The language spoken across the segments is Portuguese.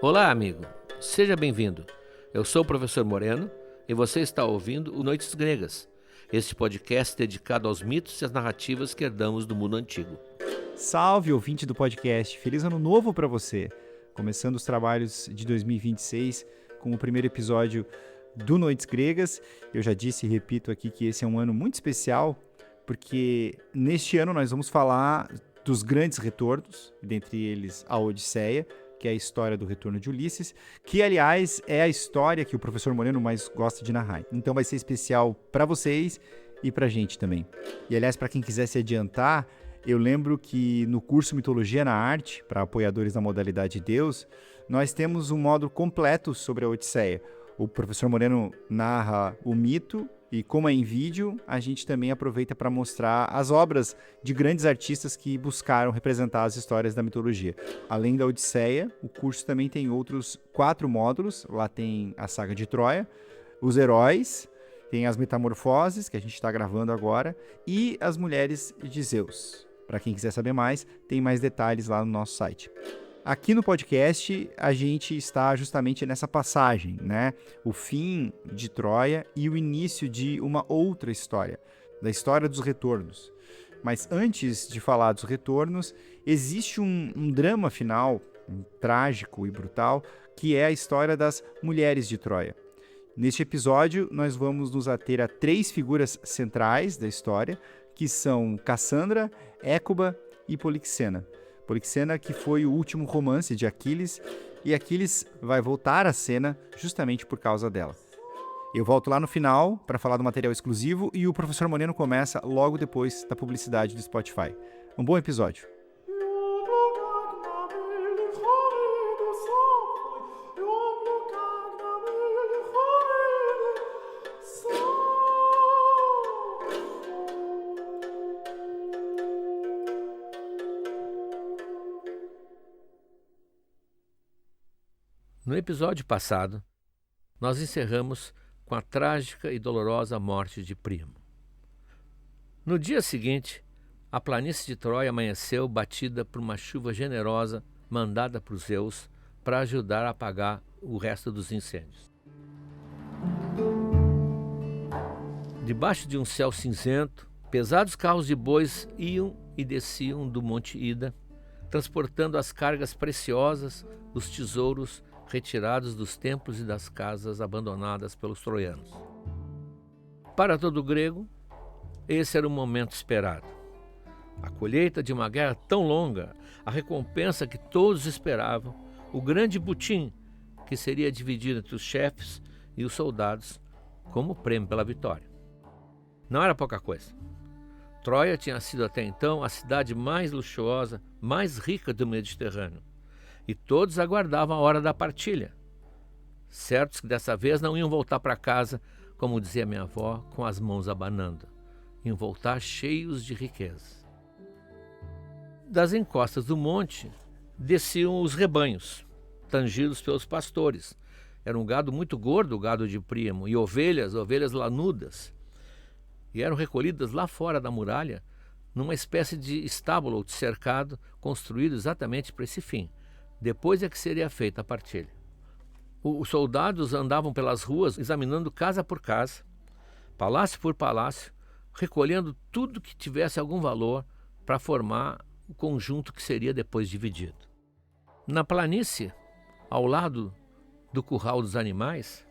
Olá, amigo. Seja bem-vindo. Eu sou o professor Moreno e você está ouvindo o Noites Gregas, este podcast dedicado aos mitos e às narrativas que herdamos do mundo antigo. Salve, ouvinte do podcast. Feliz ano novo para você. Começando os trabalhos de 2026 com o primeiro episódio do Noites Gregas. Eu já disse e repito aqui que esse é um ano muito especial, porque neste ano nós vamos falar dos grandes retornos, dentre eles a Odisseia, que é a história do retorno de Ulisses, que, aliás, é a história que o professor Moreno mais gosta de narrar. Então vai ser especial para vocês e para a gente também. E, aliás, para quem quiser se adiantar, eu lembro que no curso Mitologia na Arte, para apoiadores da modalidade Deus, nós temos um módulo completo sobre a Odisseia. O professor Moreno narra o mito e, como é em vídeo, a gente também aproveita para mostrar as obras de grandes artistas que buscaram representar as histórias da mitologia. Além da Odisseia, o curso também tem outros 4 módulos. Lá tem a saga de Troia, os heróis, tem as metamorfoses, que a gente está gravando agora, e as mulheres de Zeus. Para quem quiser saber mais, tem mais detalhes lá no nosso site. Aqui no podcast, a gente está justamente nessa passagem, né? O fim de Troia e o início de uma outra história, da história dos retornos. Mas antes de falar dos retornos, existe um drama final, trágico e brutal, que é a história das mulheres de Troia. Neste episódio, nós vamos nos ater a 3 figuras centrais da história, que são Cassandra, Écuba e Polixena. Polixena, que foi o último romance de Aquiles, e Aquiles vai voltar à cena justamente por causa dela. Eu volto lá no final para falar do material exclusivo e o professor Moreno começa logo depois da publicidade do Spotify. Um bom episódio. No episódio passado, nós encerramos com a trágica e dolorosa morte de Príamo. No dia seguinte, a planície de Troia amanheceu batida por uma chuva generosa mandada por Zeus para ajudar a apagar o resto dos incêndios. Debaixo de um céu cinzento, pesados carros de bois iam e desciam do Monte Ida, transportando as cargas preciosas dos tesouros retirados dos templos e das casas abandonadas pelos troianos. Para todo grego, esse era o momento esperado. A colheita de uma guerra tão longa, a recompensa que todos esperavam, o grande butim que seria dividido entre os chefes e os soldados como prêmio pela vitória. Não era pouca coisa. Troia tinha sido até então a cidade mais luxuosa, mais rica do Mediterrâneo. E todos aguardavam a hora da partilha, certos que dessa vez não iam voltar para casa, como dizia minha avó, com as mãos abanando. Iam voltar cheios de riqueza. Das encostas do monte desciam os rebanhos, tangidos pelos pastores. Era um gado muito gordo, o gado de Príamo, e ovelhas lanudas. E eram recolhidas lá fora da muralha, numa espécie de estábulo ou de cercado, construído exatamente para esse fim. Depois é que seria feita a partilha. Os soldados andavam pelas ruas examinando casa por casa, palácio por palácio, recolhendo tudo que tivesse algum valor para formar o conjunto que seria depois dividido. Na planície, ao lado do curral dos animais,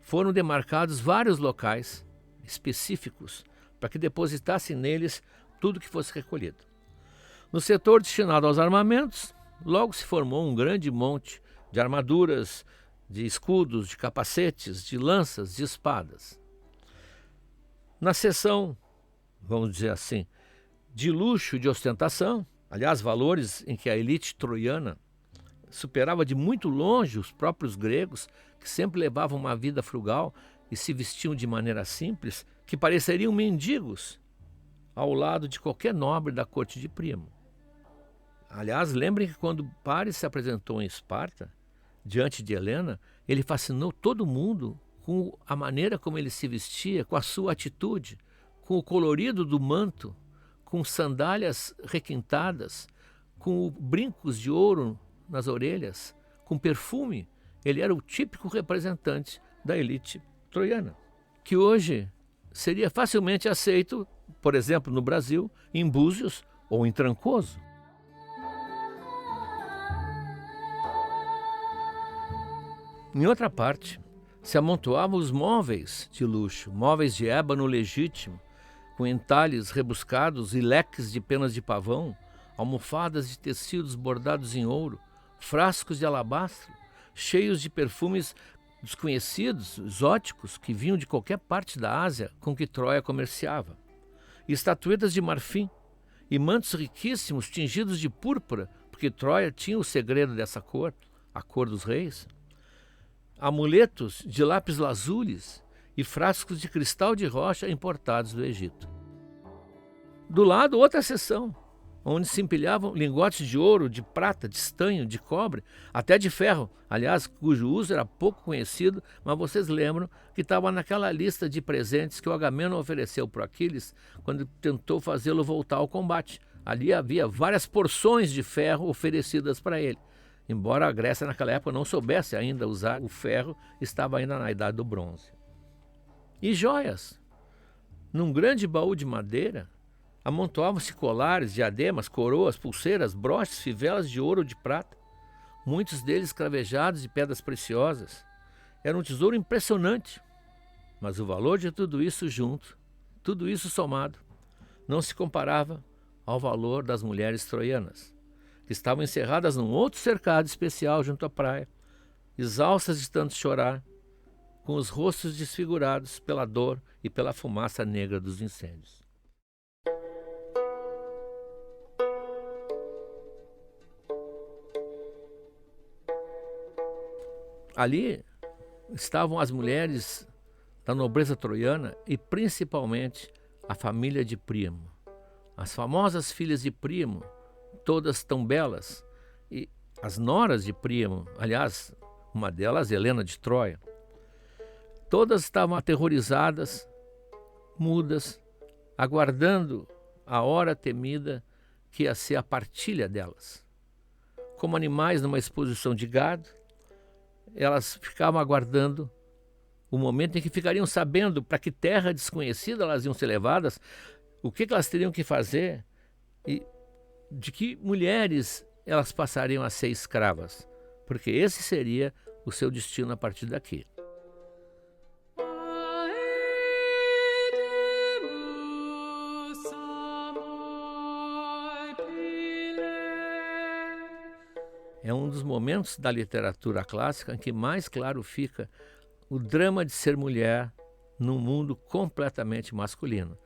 foram demarcados vários locais específicos para que depositassem neles tudo que fosse recolhido. No setor destinado aos armamentos, logo se formou um grande monte de armaduras, de escudos, de capacetes, de lanças, de espadas. Na seção, vamos dizer assim, de luxo e de ostentação, aliás, valores em que a elite troiana superava de muito longe os próprios gregos, que sempre levavam uma vida frugal e se vestiam de maneira simples, que pareceriam mendigos ao lado de qualquer nobre da corte de Príamo. Aliás, lembrem que quando Paris se apresentou em Esparta, diante de Helena, ele fascinou todo mundo com a maneira como ele se vestia, com a sua atitude, com o colorido do manto, com sandálias requintadas, com brincos de ouro nas orelhas, com perfume, ele era o típico representante da elite troiana, que hoje seria facilmente aceito, por exemplo, no Brasil, em Búzios ou em Trancoso. Em outra parte, se amontoavam os móveis de luxo, móveis de ébano legítimo, com entalhes rebuscados e leques de penas de pavão, almofadas de tecidos bordados em ouro, frascos de alabastro, cheios de perfumes desconhecidos, exóticos, que vinham de qualquer parte da Ásia com que Troia comerciava, e estatuetas de marfim, e mantos riquíssimos tingidos de púrpura, porque Troia tinha o segredo dessa cor, a cor dos reis, amuletos de lápis lazulis e frascos de cristal de rocha importados do Egito. Do lado, outra seção, onde se empilhavam lingotes de ouro, de prata, de estanho, de cobre, até de ferro, aliás, cujo uso era pouco conhecido, mas vocês lembram que estava naquela lista de presentes que o Agamenon ofereceu para Aquiles quando tentou fazê-lo voltar ao combate. Ali havia várias porções de ferro oferecidas para ele. Embora a Grécia naquela época não soubesse ainda usar o ferro, estava ainda na idade do bronze. E joias. Num grande baú de madeira, amontoavam-se colares, diademas, coroas, pulseiras, broches, fivelas de ouro ou de prata, muitos deles cravejados de pedras preciosas. Era um tesouro impressionante, mas o valor de tudo isso junto, tudo isso somado, não se comparava ao valor das mulheres troianas, que estavam encerradas num outro cercado especial junto à praia, exaustas de tanto chorar, com os rostos desfigurados pela dor e pela fumaça negra dos incêndios. Ali estavam as mulheres da nobreza troiana e principalmente a família de Príamo. As famosas filhas de Príamo, todas tão belas, e as noras de Príamo, aliás, uma delas, Helena de Troia, todas estavam aterrorizadas, mudas, aguardando a hora temida que ia ser a partilha delas. Como animais numa exposição de gado, elas ficavam aguardando o momento em que ficariam sabendo para que terra desconhecida elas iam ser levadas, o que elas teriam que fazer e de que mulheres elas passariam a ser escravas, porque esse seria o seu destino a partir daqui. É um dos momentos da literatura clássica em que mais claro fica o drama de ser mulher num mundo completamente masculino.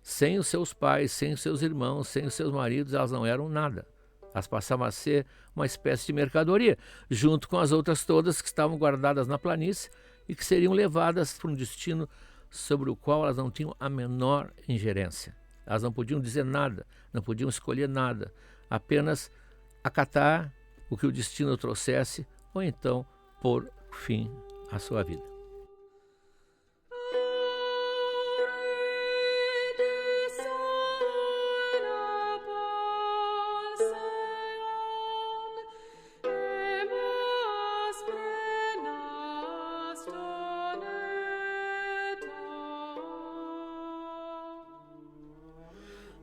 Sem os seus pais, sem os seus irmãos, sem os seus maridos, elas não eram nada. Elas passavam a ser uma espécie de mercadoria, junto com as outras todas que estavam guardadas na planície e que seriam levadas para um destino sobre o qual elas não tinham a menor ingerência. Elas não podiam dizer nada, não podiam escolher nada, apenas acatar o que o destino trouxesse ou então pôr fim à sua vida.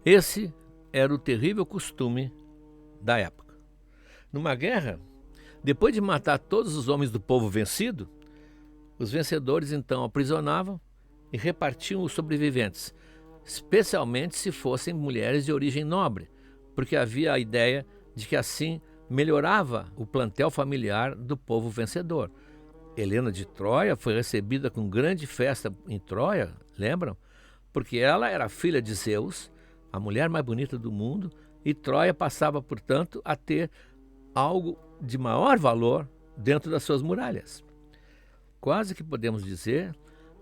Esse era o terrível costume da época. Numa guerra, depois de matar todos os homens do povo vencido, os vencedores então aprisionavam e repartiam os sobreviventes, especialmente se fossem mulheres de origem nobre, porque havia a ideia de que assim melhorava o plantel familiar do povo vencedor. Helena de Troia foi recebida com grande festa em Troia, lembram? Porque ela era filha de Zeus, a mulher mais bonita do mundo, e Troia passava, portanto, a ter algo de maior valor dentro das suas muralhas. Quase que podemos dizer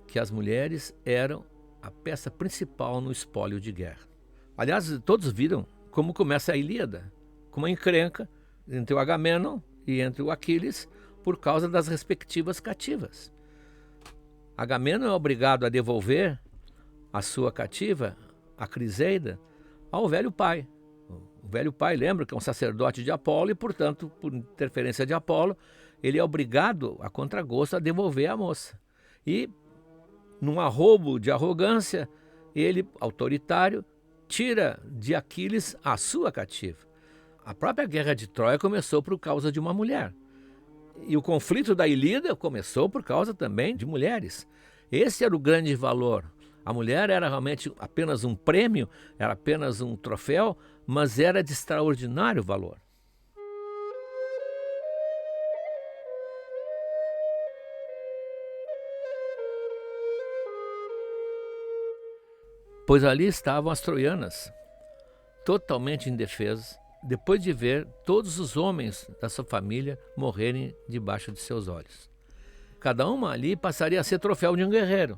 que as mulheres eram a peça principal no espólio de guerra. Aliás, todos viram como começa a Ilíada, com uma encrenca entre o Agamenon e entre o Aquiles por causa das respectivas cativas. Agamenon é obrigado a devolver a sua cativa, a Criseida, ao velho pai, O velho pai lembra que é um sacerdote de Apolo e, portanto, por interferência de Apolo, ele é obrigado, a contragosto, a devolver a moça. E, num arrobo de arrogância, ele, autoritário, tira de Aquiles a sua cativa. A própria guerra de Troia começou por causa de uma mulher. E o conflito da Ilíada começou por causa também de mulheres. Esse era o grande valor. A mulher era realmente apenas um prêmio, era apenas um troféu, mas era de extraordinário valor. Pois ali estavam as troianas, totalmente indefesas, depois de ver todos os homens da sua família morrerem debaixo de seus olhos. Cada uma ali passaria a ser troféu de um guerreiro.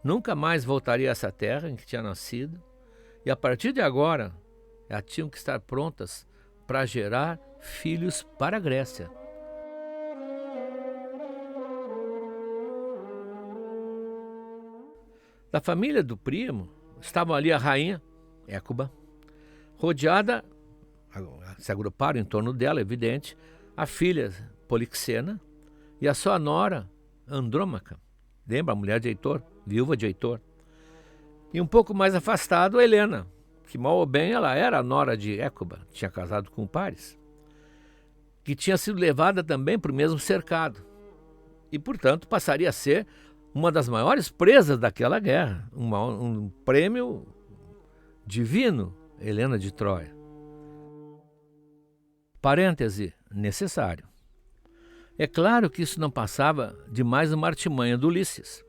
Nunca mais voltaria a essa terra em que tinha nascido, e a partir de agora, elas tinham que estar prontas para gerar filhos para a Grécia. Da família do Príamo, estavam ali a rainha, Écuba, rodeada, se agruparam em torno dela, evidente, a filha Polixena e a sua nora, Andrômaca. Lembra, a mulher de Heitor, viúva de Heitor. E um pouco mais afastado, Helena, que mal ou bem ela era a nora de Écuba, tinha casado com Paris, que tinha sido levada também para o mesmo cercado. E, portanto, passaria a ser uma das maiores presas daquela guerra, um prêmio divino, Helena de Troia. Parêntese necessário. É claro que isso não passava de mais uma artimanha do Ulisses.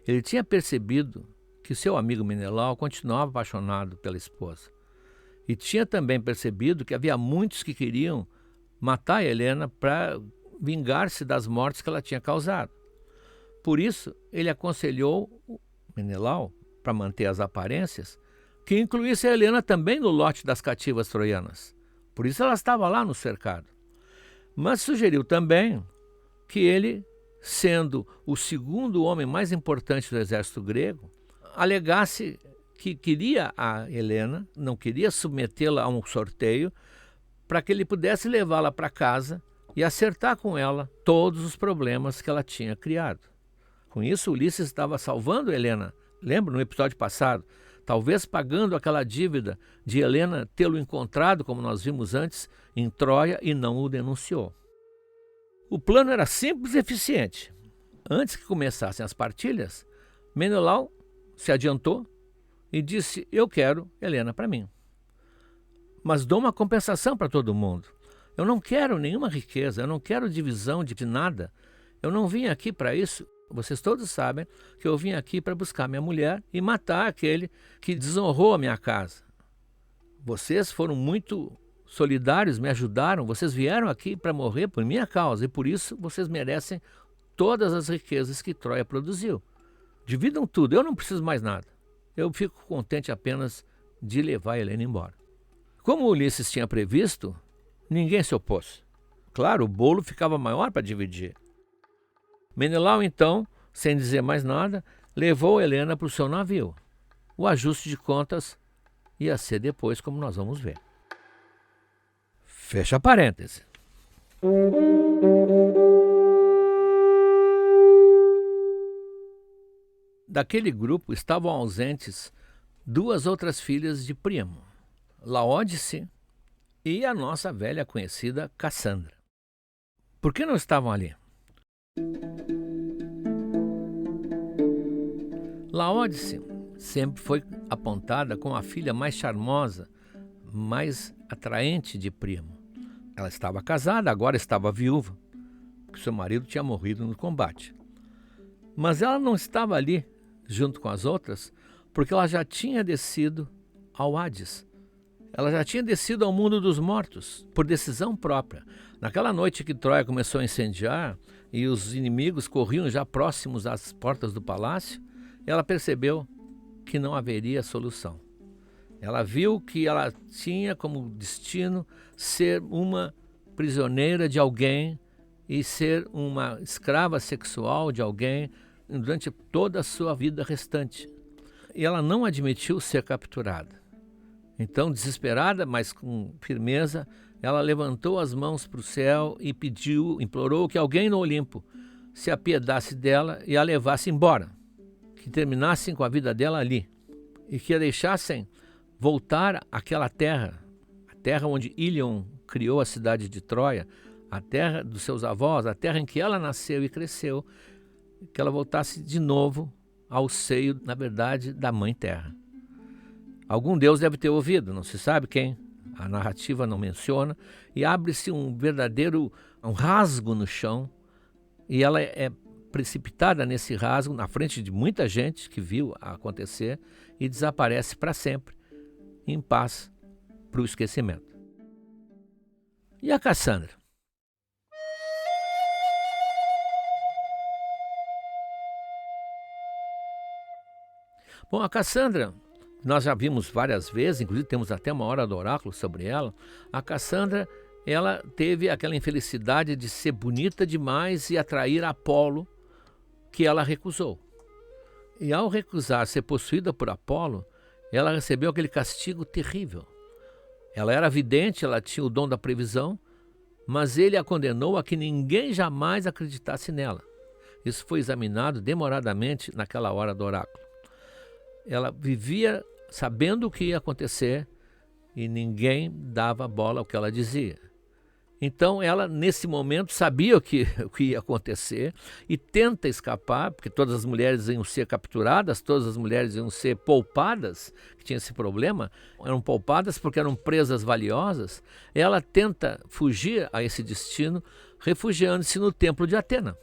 Ele tinha percebido que seu amigo Menelau continuava apaixonado pela esposa. E tinha também percebido que havia muitos que queriam matar Helena para vingar-se das mortes que ela tinha causado. Por isso, ele aconselhou Menelau, para manter as aparências, que incluísse a Helena também no lote das cativas troianas. Por isso ela estava lá no cercado. Mas sugeriu também que ele, sendo o segundo homem mais importante do exército grego, alegasse que queria a Helena, não queria submetê-la a um sorteio, para que ele pudesse levá-la para casa e acertar com ela todos os problemas que ela tinha criado. Com isso, Ulisses estava salvando Helena, lembra no episódio passado, talvez pagando aquela dívida de Helena tê-lo encontrado, como nós vimos antes, em Troia e não o denunciou. O plano era simples e eficiente. Antes que começassem as partilhas, Menelau se adiantou e disse: eu quero Helena para mim. Mas dou uma compensação para todo mundo. Eu não quero nenhuma riqueza, eu não quero divisão de nada. Eu não vim aqui para isso. Vocês todos sabem que eu vim aqui para buscar minha mulher e matar aquele que desonrou a minha casa. Vocês foram muito solidários, me ajudaram, vocês vieram aqui para morrer por minha causa e por isso vocês merecem todas as riquezas que Troia produziu. Dividam tudo, eu não preciso mais nada. Eu fico contente apenas de levar a Helena embora. Como Ulisses tinha previsto, ninguém se opôs. Claro, o bolo ficava maior para dividir. Menelau, então, sem dizer mais nada, levou Helena para o seu navio. O ajuste de contas ia ser depois, como nós vamos ver. Fecha parêntese. Daquele grupo estavam ausentes duas outras filhas de Príamo, Laódice e a nossa velha conhecida Cassandra. Por que não estavam ali? Laódice sempre foi apontada como a filha mais charmosa, mais atraente de Príamo. Ela estava casada, agora estava viúva, porque seu marido tinha morrido no combate. Mas ela não estava ali, junto com as outras, porque ela já tinha descido ao Hades. Ela já tinha descido ao mundo dos mortos, por decisão própria. Naquela noite que Troia começou a incendiar e os inimigos corriam já próximos às portas do palácio, ela percebeu que não haveria solução. Ela viu que ela tinha como destino ser uma prisioneira de alguém e ser uma escrava sexual de alguém durante toda a sua vida restante. E ela não admitiu ser capturada. Então, desesperada, mas com firmeza, ela levantou as mãos para o céu e implorou que alguém no Olimpo se apiedasse dela e a levasse embora, que terminassem com a vida dela ali e que a deixassem voltar àquela terra, a terra onde Ílion criou a cidade de Troia, a terra dos seus avós, a terra em que ela nasceu e cresceu, que ela voltasse de novo ao seio, na verdade, da Mãe Terra. Algum deus deve ter ouvido, não se sabe quem, a narrativa não menciona, e abre-se um rasgo no chão, e ela é precipitada nesse rasgo, na frente de muita gente que viu acontecer, e desaparece para sempre, em paz, para o esquecimento. E a Cassandra? Bom, a Cassandra, nós já vimos várias vezes, inclusive temos até uma hora do oráculo sobre ela. A Cassandra, ela teve aquela infelicidade de ser bonita demais e atrair Apolo, que ela recusou. E ao recusar ser possuída por Apolo, ela recebeu aquele castigo terrível. Ela era vidente, ela tinha o dom da previsão, mas ele a condenou a que ninguém jamais acreditasse nela. Isso foi examinado demoradamente naquela hora do oráculo. Ela vivia sabendo o que ia acontecer e ninguém dava bola ao que ela dizia. Então ela, nesse momento, sabia o que ia acontecer e tenta escapar, porque todas as mulheres iam ser capturadas, todas as mulheres iam ser poupadas, que tinha esse problema, eram poupadas porque eram presas valiosas. Ela tenta fugir a esse destino, refugiando-se no templo de Atena.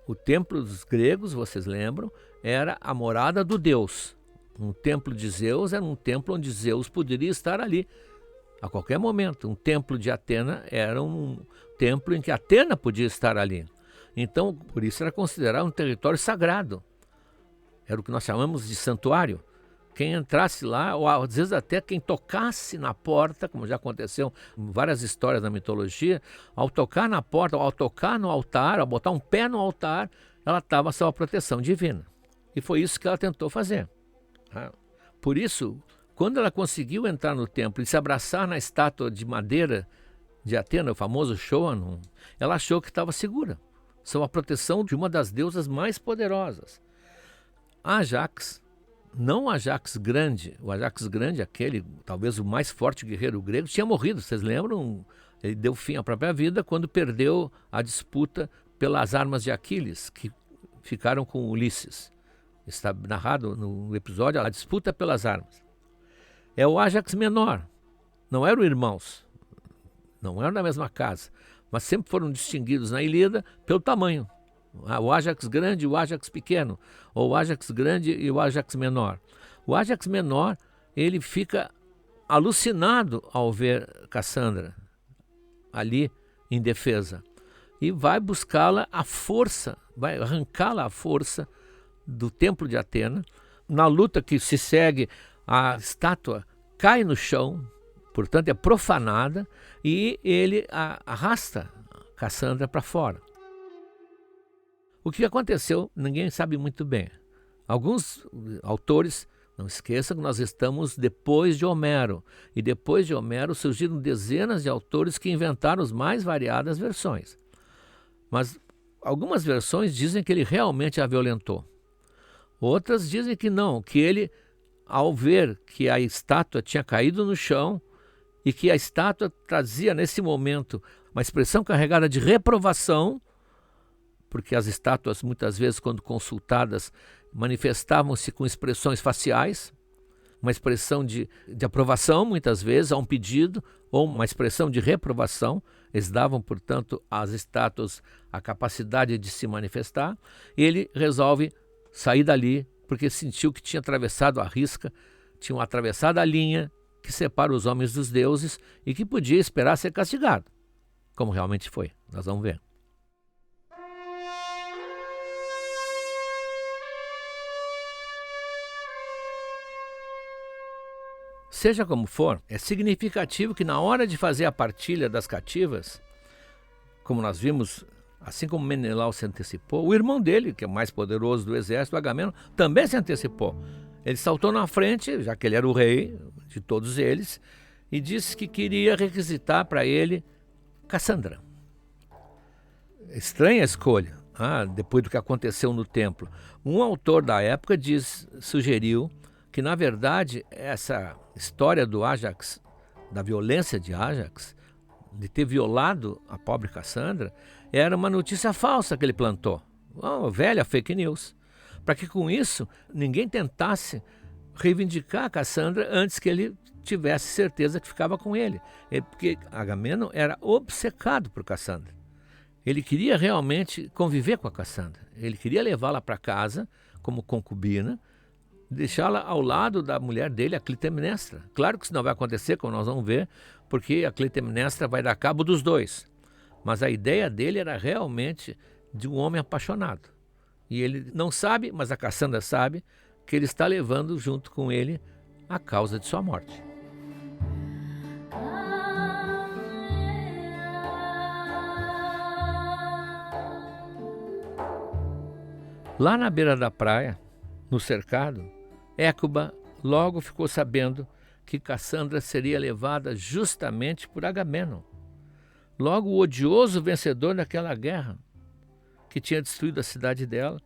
O templo dos gregos, vocês lembram, era a morada do deus. Um templo de Zeus era um templo onde Zeus poderia estar ali a qualquer momento. Um templo de Atena era um templo em que Atena podia estar ali. Então, por isso era considerado um território sagrado. Era o que nós chamamos de santuário. Quem entrasse lá, ou às vezes até quem tocasse na porta, como já aconteceu em várias histórias da mitologia, ao tocar na porta, ao tocar no altar, ao botar um pé no altar, ela estava sob a proteção divina. E foi isso que ela tentou fazer. Por isso, quando ela conseguiu entrar no templo e se abraçar na estátua de madeira de Atena, o famoso Shoan, ela achou que estava segura, sob a proteção de uma das deusas mais poderosas. Ajax, não o Ajax grande, o Ajax grande, aquele, talvez o mais forte guerreiro grego, tinha morrido, vocês lembram? Ele deu fim à própria vida quando perdeu a disputa pelas armas de Aquiles, que ficaram com Ulisses. Está narrado no episódio a disputa pelas armas. É o Ajax menor, não eram irmãos, não eram da mesma casa, mas sempre foram distinguidos na Ilíada pelo tamanho. O Ajax grande e o Ajax pequeno, ou o Ajax grande e o Ajax menor. O Ajax menor, ele fica alucinado ao ver Cassandra ali em defesa e vai buscá-la à força, vai arrancá-la à força do templo de Atena. Na luta que se segue, a estátua cai no chão, portanto é profanada, e ele arrasta Cassandra para fora. O que aconteceu, ninguém sabe muito bem. Alguns autores, não esqueçam que nós estamos depois de Homero, e depois de Homero surgiram dezenas de autores que inventaram as mais variadas versões. Mas algumas versões dizem que ele realmente a violentou. Outras dizem que não, que ele, ao ver que a estátua tinha caído no chão e que a estátua trazia nesse momento uma expressão carregada de reprovação, porque as estátuas muitas vezes, quando consultadas, manifestavam-se com expressões faciais, uma expressão de aprovação muitas vezes a um pedido, ou uma expressão de reprovação. Eles davam, portanto, às estátuas a capacidade de se manifestar. Ele resolve sair dali porque sentiu que tinha atravessado a risca, tinham atravessado a linha que separa os homens dos deuses e que podia esperar ser castigado, como realmente foi. Nós vamos ver. Seja como for, é significativo que na hora de fazer a partilha das cativas, como nós vimos, assim como Menelau se antecipou, o irmão dele, que é o mais poderoso do exército, Agamenon, também se antecipou. Ele saltou na frente, já que ele era o rei de todos eles, e disse que queria requisitar para ele Cassandra. Estranha a escolha, depois do que aconteceu no templo. Um autor da época sugeriu que, na verdade, essa história do Ájax, da violência de Ájax, de ter violado a pobre Cassandra, era uma notícia falsa que ele plantou, uma velha fake news, para que com isso ninguém tentasse reivindicar a Cassandra antes que ele tivesse certeza que ficava com ele. Porque Agamenon era obcecado por Cassandra. Ele queria realmente conviver com a Cassandra. Ele queria levá-la para casa como concubina, deixá-la ao lado da mulher dele, a Clitemnestra. Claro que isso não vai acontecer, como nós vamos ver, porque a Clitemnestra vai dar cabo dos dois. Mas a ideia dele era realmente de um homem apaixonado. E ele não sabe, mas a Cassandra sabe, que ele está levando junto com ele a causa de sua morte. Lá na beira da praia, no cercado, Hécuba logo ficou sabendo que Cassandra seria levada justamente por Agamenon. Logo o odioso vencedor daquela guerra, que tinha destruído a cidade dela,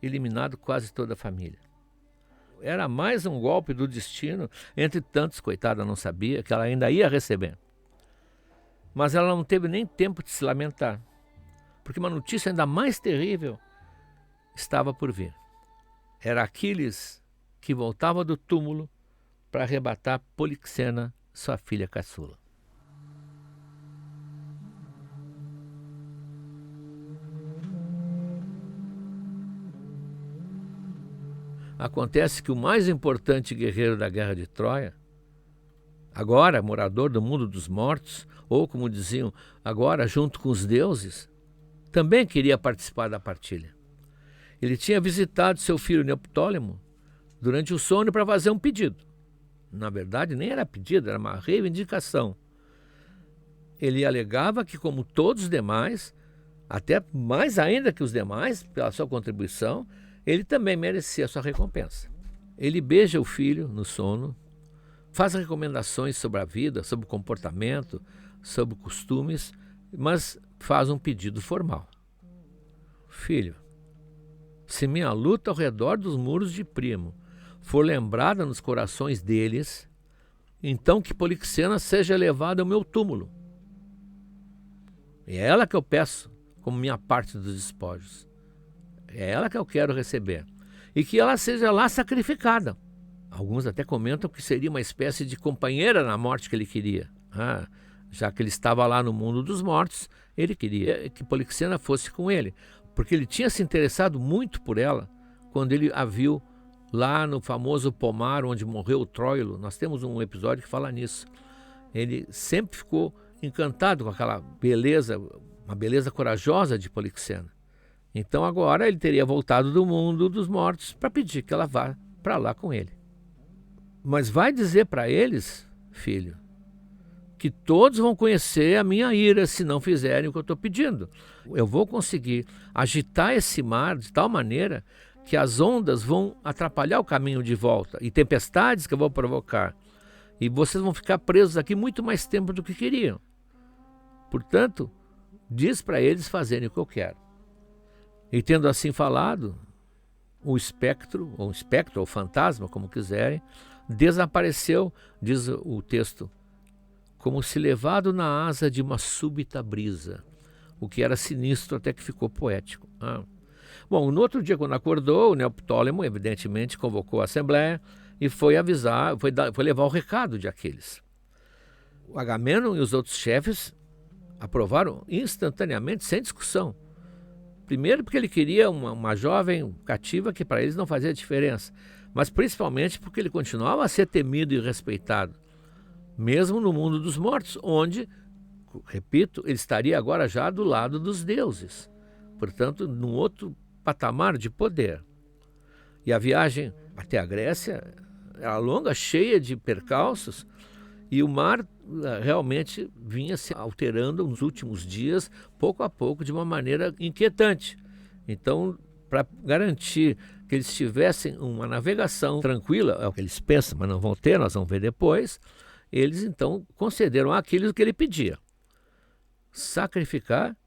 eliminado quase toda a família. Era mais um golpe do destino, entre tantos, coitada, não sabia, que ela ainda ia receber. Mas ela não teve nem tempo de se lamentar, porque uma notícia ainda mais terrível estava por vir. Era Aquiles que voltava do túmulo para arrebatar Polixena, sua filha caçula. Acontece que o mais importante guerreiro da guerra de Troia, agora morador do mundo dos mortos, ou como diziam, agora junto com os deuses, também queria participar da partilha. Ele tinha visitado seu filho Neoptólemo durante o sono para fazer um pedido. Na verdade, nem era pedido, era uma reivindicação. Ele alegava que, como todos os demais, até mais ainda que os demais, pela sua contribuição, ele também merecia a sua recompensa. Ele beija o filho no sono, faz recomendações sobre a vida, sobre o comportamento, sobre costumes, mas faz um pedido formal. Filho, se minha luta ao redor dos muros de Príamo for lembrada nos corações deles, então que Polixena seja levada ao meu túmulo. É ela que eu peço como minha parte dos despojos. É ela que eu quero receber. E que ela seja lá sacrificada. Alguns até comentam que seria uma espécie de companheira na morte que ele queria. Já que ele estava lá no mundo dos mortos, ele queria que Polixena fosse com ele. Porque ele tinha se interessado muito por ela quando ele a viu lá no famoso pomar onde morreu o Troilo. Nós temos um episódio que fala nisso. Ele sempre ficou encantado com aquela beleza, uma beleza corajosa de Polixena. Então agora ele teria voltado do mundo dos mortos para pedir que ela vá para lá com ele. Mas vai dizer para eles, filho, que todos vão conhecer a minha ira se não fizerem o que eu estou pedindo. Eu vou conseguir agitar esse mar de tal maneira que as ondas vão atrapalhar o caminho de volta e tempestades que eu vou provocar. E vocês vão ficar presos aqui muito mais tempo do que queriam. Portanto, diz para eles fazerem o que eu quero. E tendo assim falado, o espectro, ou fantasma, como quiserem, desapareceu, diz o texto, como se levado na asa de uma súbita brisa, o que era sinistro até que ficou poético. Bom, no outro dia, quando acordou, o Neoptólemo, evidentemente, convocou a assembleia e foi avisar, foi levar o recado de Aquiles. O Agamenon e os outros chefes aprovaram instantaneamente, sem discussão. Primeiro porque ele queria uma jovem cativa que para eles não fazia diferença, mas principalmente porque ele continuava a ser temido e respeitado, mesmo no mundo dos mortos, onde, repito, ele estaria agora já do lado dos deuses, portanto, num outro patamar de poder. E a viagem até a Grécia era longa, cheia de percalços, e o mar realmente vinha se alterando nos últimos dias, pouco a pouco, de uma maneira inquietante. Então, para garantir que eles tivessem uma navegação tranquila, é o que eles pensam, mas não vão ter, nós vamos ver depois, eles então concederam a Aquiles o que ele pedia: sacrificar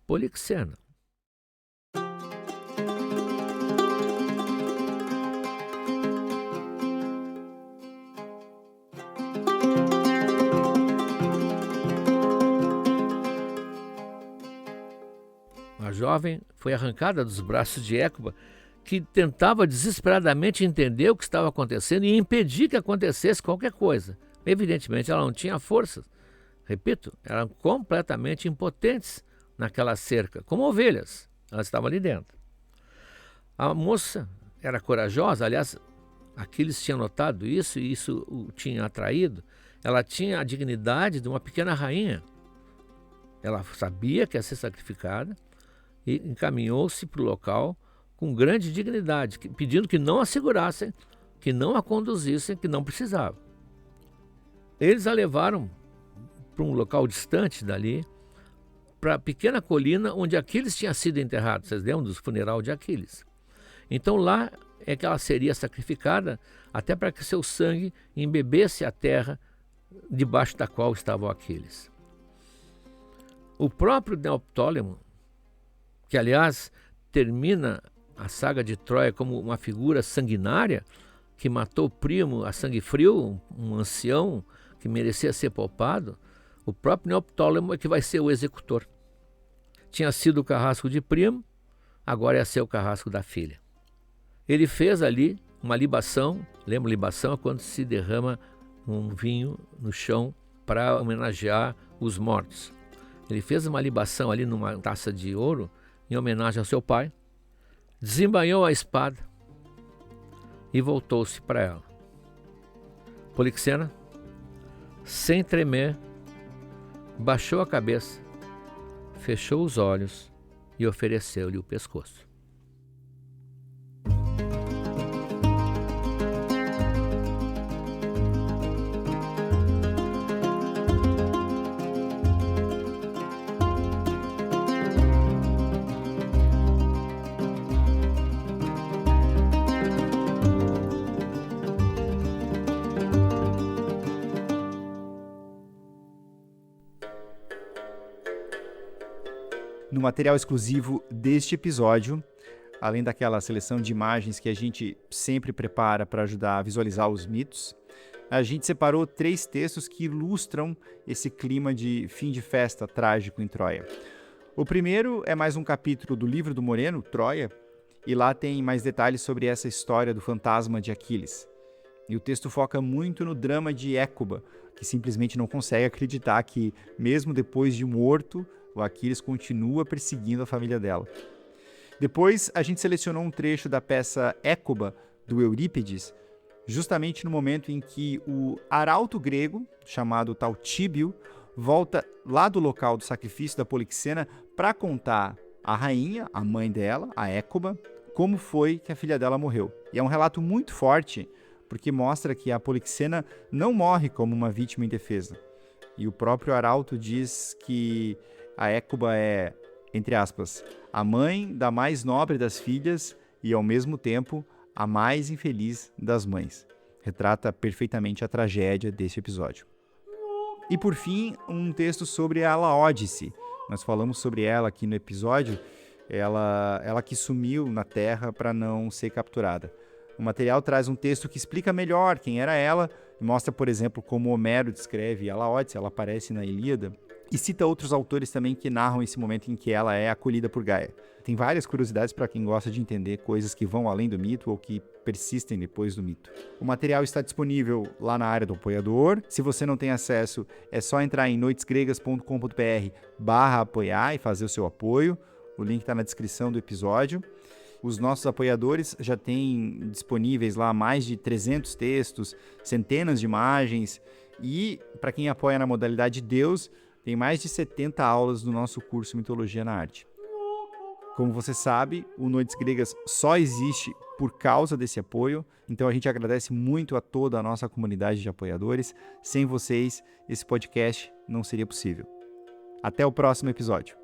Polixena. A jovem foi arrancada dos braços de Écuba, que tentava desesperadamente entender o que estava acontecendo e impedir que acontecesse qualquer coisa. Evidentemente, ela não tinha forças. Repito, eram completamente impotentes naquela cerca, como ovelhas. Elas estavam ali dentro. A moça era corajosa, aliás, Aquiles tinha notado isso e isso o tinha atraído. Ela tinha a dignidade de uma pequena rainha. Ela sabia que ia ser sacrificada e encaminhou-se para o local com grande dignidade, pedindo que não a segurassem, que não a conduzissem, que não precisava. Eles a levaram para um local distante dali, para a pequena colina onde Aquiles tinha sido enterrado. Vocês lembram do funeral de Aquiles? Então lá é que ela seria sacrificada, até para que seu sangue embebesse a terra debaixo da qual estava o Aquiles. O próprio Neoptólemo, que aliás termina a saga de Troia como uma figura sanguinária, que matou o primo a sangue frio, um ancião que merecia ser poupado, o próprio Neoptólemo é que vai ser o executor. Tinha sido o carrasco de primo, agora ia ser o carrasco da filha. Ele fez ali uma libação, lembra, libação é quando se derrama um vinho no chão para homenagear os mortos. Ele fez uma libação ali numa taça de ouro, em homenagem ao seu pai, desembainhou a espada e voltou-se para ela. Polixena, sem tremer, baixou a cabeça, fechou os olhos e ofereceu-lhe o pescoço. No material exclusivo deste episódio, além daquela seleção de imagens que a gente sempre prepara para ajudar a visualizar os mitos, a gente separou 3 textos que ilustram esse clima de fim de festa trágico em Troia. O primeiro é mais um capítulo do livro do Moreno, Troia, e lá tem mais detalhes sobre essa história do fantasma de Aquiles. E o texto foca muito no drama de Écuba, que simplesmente não consegue acreditar que, mesmo depois de morto, o Aquiles continua perseguindo a família dela. Depois, a gente selecionou um trecho da peça Écuba, do Eurípides, justamente no momento em que o arauto grego, chamado Taltíbio, volta lá do local do sacrifício da Polixena para contar à rainha, a mãe dela, a Écuba, como foi que a filha dela morreu. E é um relato muito forte, porque mostra que a Polixena não morre como uma vítima indefesa. E o próprio arauto diz que a Écuba é, entre aspas, a mãe da mais nobre das filhas e, ao mesmo tempo, a mais infeliz das mães. Retrata perfeitamente a tragédia desse episódio. E, por fim, um texto sobre a Laódice. Nós falamos sobre ela aqui no episódio, ela que sumiu na terra para não ser capturada. O material traz um texto que explica melhor quem era ela, e mostra, por exemplo, como Homero descreve a Laódice, ela aparece na Ilíada, e cita outros autores também que narram esse momento em que ela é acolhida por Gaia. Tem várias curiosidades para quem gosta de entender coisas que vão além do mito ou que persistem depois do mito. O material está disponível lá na área do apoiador. Se você não tem acesso, é só entrar em noitesgregas.com.br/apoiar e fazer o seu apoio. O link está na descrição do episódio. Os nossos apoiadores já têm disponíveis lá mais de 300 textos, centenas de imagens e, para quem apoia na modalidade Deus, tem mais de 70 aulas do nosso curso Mitologia na Arte. Como você sabe, o Noites Gregas só existe por causa desse apoio, então a gente agradece muito a toda a nossa comunidade de apoiadores. Sem vocês, esse podcast não seria possível. Até o próximo episódio.